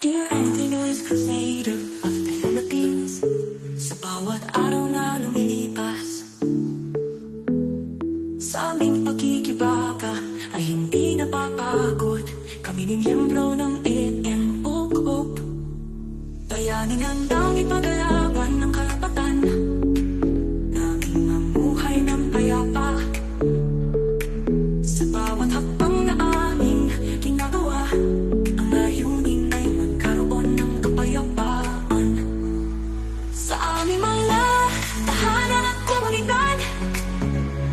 Dear Antino's Crusader of the Philippines, sa bawat araw na lumilipas, sa aming pagkikibaka ay hindi napapagod. Kami ni miyembro ng AMO, bayaning handang ipaglaban ng karapatan, naming mamuhay ng payapa. Sa bawat hakbang na aming ginagawa, ang layunin ay magkaroon ng kapayapaan. Sa aming mga tahanan at komunidad,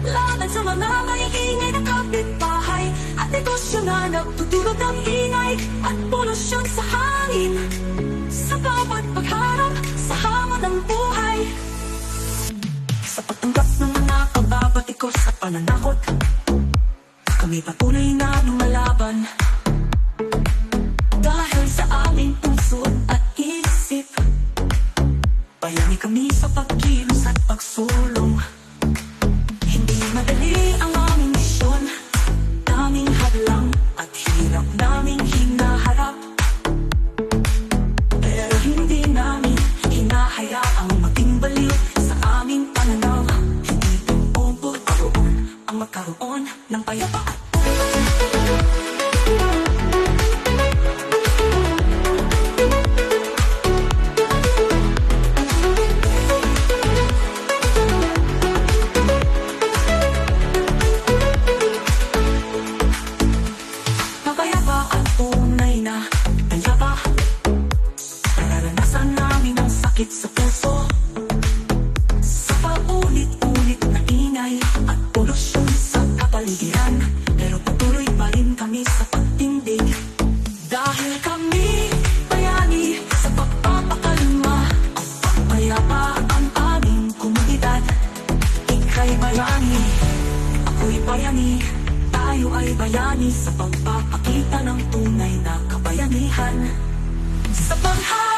laban sa mga maiingay na kapitbahay at negosyo na nagtutulog ng ingay at polusyon sa hangin. Sa bawat pagharap sa hamon ng buhay, sa pagtanggap ng mga kababatikos at pananakot, kami patuloy na lumalaban. Dahil sa aming puso at isip, bayani kami sa pagkilos at pagsulong. Hindi madali ang aming misyon, daming hadlang at hirap naming hinaharap. Pero hindi namin hinahayaang maging baliw sa aming pananaw. Hindi tumubo ang magkaroon ng payapaan. Napayapa at tunay na payapa, nararanasan namin ang sakit sa puso, sa paulit-ulit na ingay at polusyon sa kapaligiran. Pero patuloy pa rin kami sa pagtindig, dahil kami bayani sa pagpapakalma at pagpayapa ang aming komunidad. Ika'y bayani, ako'y bayani, tayo ay bayani sa pagpapakita ng tunay na kabayanihan. Sa paghahanap